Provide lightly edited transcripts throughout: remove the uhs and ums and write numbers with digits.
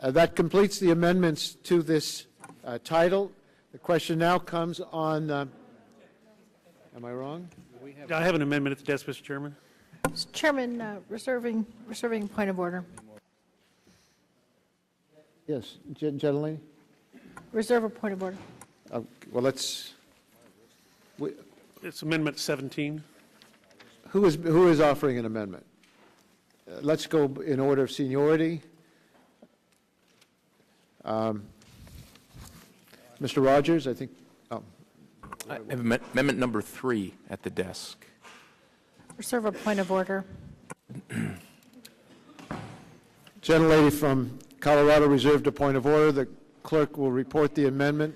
That completes the amendments to this title. The question now comes on, am I wrong? I have an amendment at the desk, Mr. Chairman. Mr. Chairman, reserving point of order. Yes, Gentilini? Reserve a point of order. Well, let's... It's Amendment 17. Who is offering an amendment? Let's go in order of seniority. Mr. Rogers, I think. Oh. I have amendment number 3 at the desk. Reserve a point of order. Gentlelady from Colorado reserved a point of order. The clerk will report the amendment.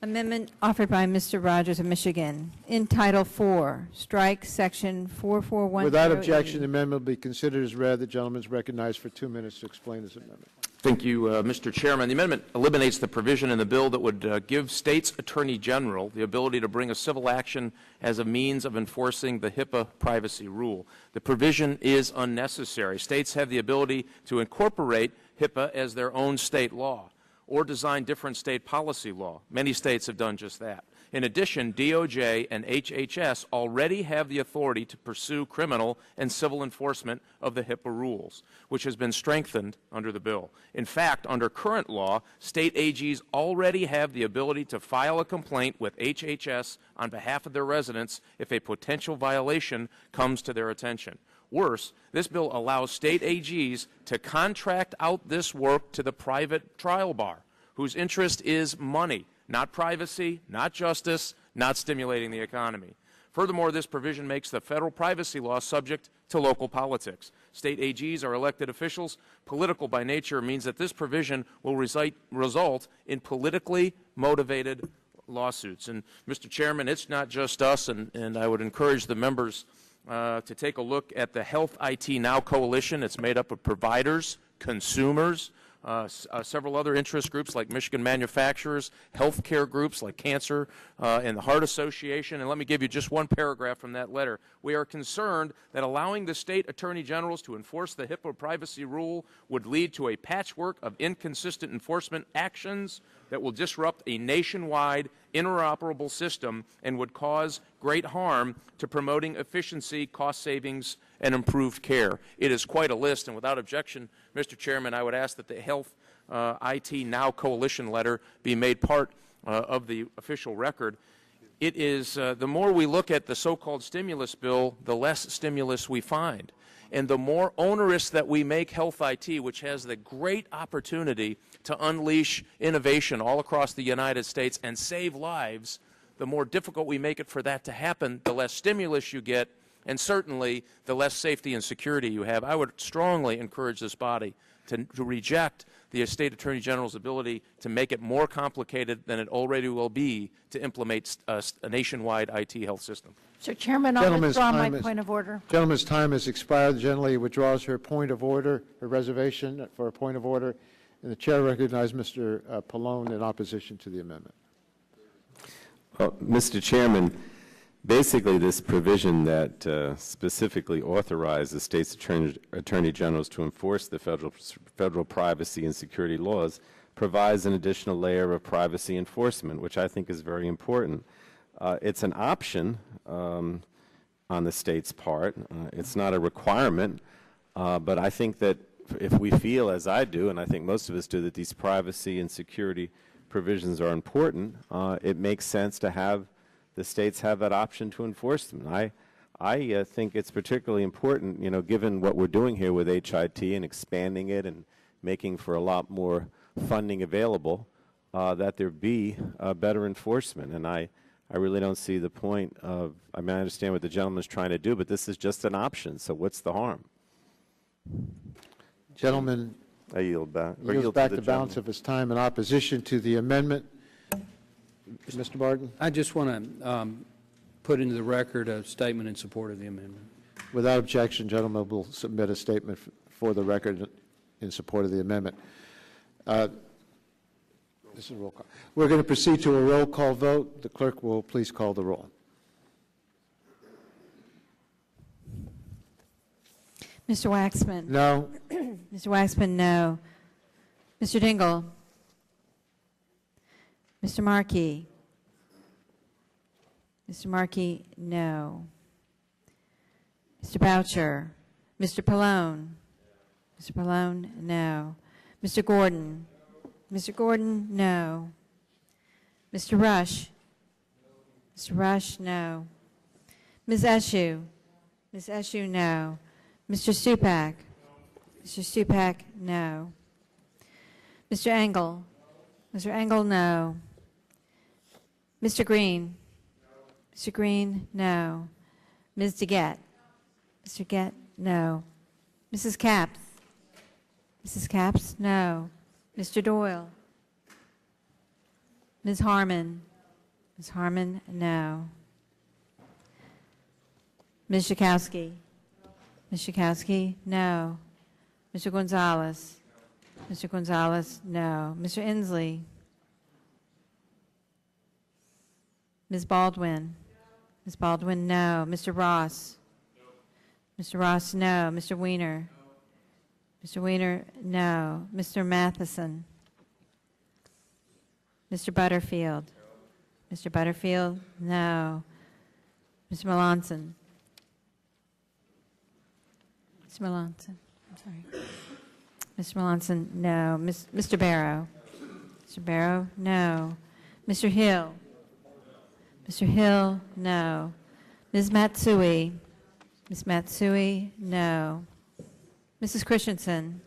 Amendment offered by Mr. Rogers of Michigan. In Title IV, strike Section 4410. Without objection, the amendment will be considered as read. The gentleman is recognized for 2 minutes to explain his amendment. Thank you, Mr. Chairman. The amendment eliminates the provision in the bill that would give states' attorney general the ability to bring a civil action as a means of enforcing the HIPAA privacy rule. The provision is unnecessary. States have the ability to incorporate HIPAA as their own state law or design different state policy law. Many states have done just that. In addition, DOJ and HHS already have the authority to pursue criminal and civil enforcement of the HIPAA rules, which has been strengthened under the bill. In fact, under current law, state AGs already have the ability to file a complaint with HHS on behalf of their residents if a potential violation comes to their attention. Worse, this bill allows state AGs to contract out this work to the private trial bar, whose interest is money, not privacy, not justice, not stimulating the economy. Furthermore, this provision makes the federal privacy law subject to local politics. State AGs are elected officials. Political by nature means that this provision will result in politically motivated lawsuits. And, Mr. Chairman, it's not just us, and I would encourage the members to take a look at the Health IT Now Coalition. It's made up of providers, consumers, several other interest groups like Michigan manufacturers, healthcare groups like Cancer and the Heart Association. And let me give you just one paragraph from that letter. We are concerned that allowing the state attorney generals to enforce the HIPAA privacy rule would lead to a patchwork of inconsistent enforcement actions that will disrupt a nationwide interoperable system and would cause great harm to promoting efficiency, cost savings, and improved care. It is quite a list, and without objection, Mr. Chairman, I would ask that the Health IT Now Coalition letter be made part of the official record. It is, the more we look at the so-called stimulus bill, the less stimulus we find. And the more onerous that we make health IT, which has the great opportunity to unleash innovation all across the United States and save lives, the more difficult we make it for that to happen, the less stimulus you get, and certainly the less safety and security you have. I would strongly encourage this body to reject the State Attorney General's ability to make it more complicated than it already will be to implement a nationwide IT health system. Mr. Chairman, I'll withdraw my point of order. Gentleman's time has expired. The gentlelady withdraws her point of order, her reservation for a point of order, and the chair recognizes Mr. Pallone in opposition to the amendment. Well, Mr. Chairman, basically this provision that specifically authorizes states' attorney generals to enforce the federal privacy and security laws provides an additional layer of privacy enforcement, which I think is very important. It's an option on the state's part. It's not a requirement, but I think that if we feel, as I do, and I think most of us do, that these privacy and security provisions are important, it makes sense to have the states have that option to enforce them. I think it's particularly important, you know, given what we're doing here with HIT and expanding it and making for a lot more funding available, that there be better enforcement. And I really don't see the point of, I mean, I understand what the gentleman's trying to do, but this is just an option, so what's the harm? Gentleman I yield back. yields back the balance of his time in opposition to the amendment. Mr. Barton? I just want to put into the record a statement in support of the amendment. Without objection, gentleman will submit a statement for the record in support of the amendment. This is a roll call. We're going to proceed to a roll call vote. The clerk will please call the roll. Mr. Waxman? No. Mr. Waxman, no. Mr. Dingle? Mr. Markey? Mr. Markey, no. Mr. Boucher? Mr. Pallone? Mr. Pallone, no. Mr. Gordon? Mr. Gordon, no. Mr. Rush? Mr. Rush, no. Ms. Eshoo? Ms. Eshoo, no. Mr. Stupak? Mr. Stupak, no. Mr. Engel? Mr. Engel, no. Mr. Green? Mr. Green, no. Ms. DeGette? Mr. DeGette, no. Mrs. Capps? Mrs. Capps, no. Mr. Doyle? Ms. Harmon? Ms. Harmon, no. Ms. Schakowsky? Ms. Schakowsky, no. Mr. Gonzalez? Mr. Gonzalez, no. Mr. Inslee? Ms. Baldwin? Ms. Baldwin, no. Mr. Ross? Mr. Ross, no. Mr. Weiner? Mr. Weiner, no. Mr. Matheson? Mr. Butterfield? Mr. Butterfield, no. Mr. Melanson? Mr. Melanson, I'm sorry. Mr. Melanson, no. Mr. Barrow? Mr. Barrow, no. Mr. Hill? Mr. Hill, no. Ms. Matsui? Ms. Matsui, no. Mrs. Christensen?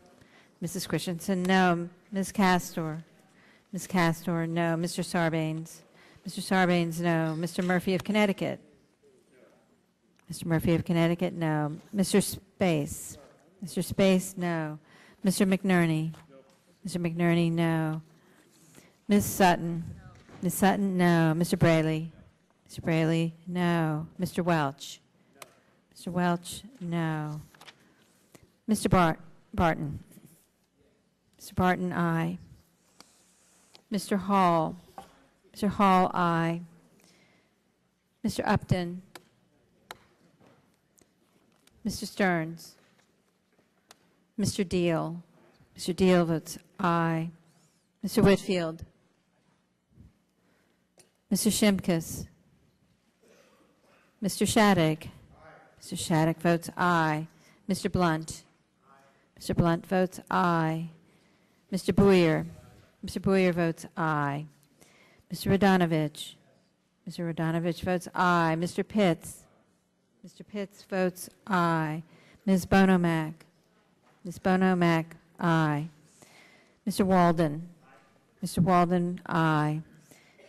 Mrs. Christensen, no. Ms. Castor? Ms. Castor, no. Mr. Sarbanes? Mr. Sarbanes, no. Mr. Murphy of Connecticut? Mr. Murphy of Connecticut, no. Mr. Space? Mr. Space, no. Mr. McNerney? Mr. McNerney, no. Ms. Sutton? Ms. Sutton, no. Mr. Braley? Mr. Braley, no. Mr. Welch? Mr. Welch, no. Mr. Barton? Mr. Barton, aye. Mr. Hall? Mr. Hall, aye. Mr. Upton? Mr. Stearns? Mr. Deal? Mr. Deal votes aye. Mr. Whitfield? Mr. Shimkus? Mr. Shattuck? Mr. Shattuck votes aye. Mr. Blunt? Mr. Blunt votes aye. Mr. Boyer? Mr. Boyer votes aye. Mr. Radonovich? Mr. Radonovich votes aye. Mr. Pitts? Mr. Pitts votes aye. Ms. Bonomack? Ms. Bonomack, aye. Mr. Walden? Mr. Walden, aye.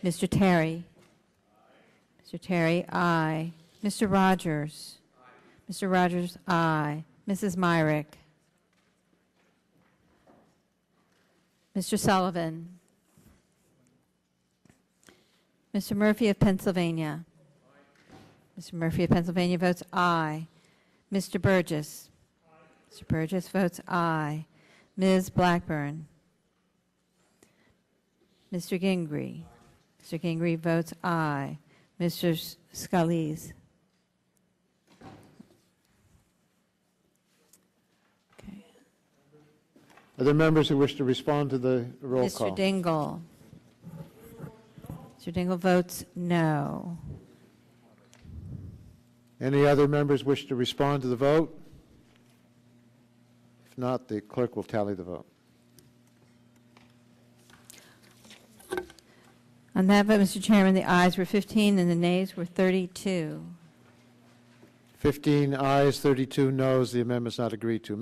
Mr. Terry? Mr. Terry, aye. Mr. Rogers? Mr. Rogers, aye. Mrs. Myrick? Mr. Sullivan? Mr. Murphy of Pennsylvania? Mr. Murphy of Pennsylvania votes aye. Mr. Burgess? Mr. Burgess votes aye. Ms. Blackburn? Mr. Gingrey? Mr. Gingrey votes aye. Mr. Scalise? Okay. Are there members who wish to respond to the roll call? Mr. Dingle? Mr. Dingle votes no. Any other members wish to respond to the vote? If not, the clerk will tally the vote. On that vote, Mr. Chairman, the ayes were 15 and the nays were 32. 15 ayes, 32 noes. The amendment's not agreed to. Mr.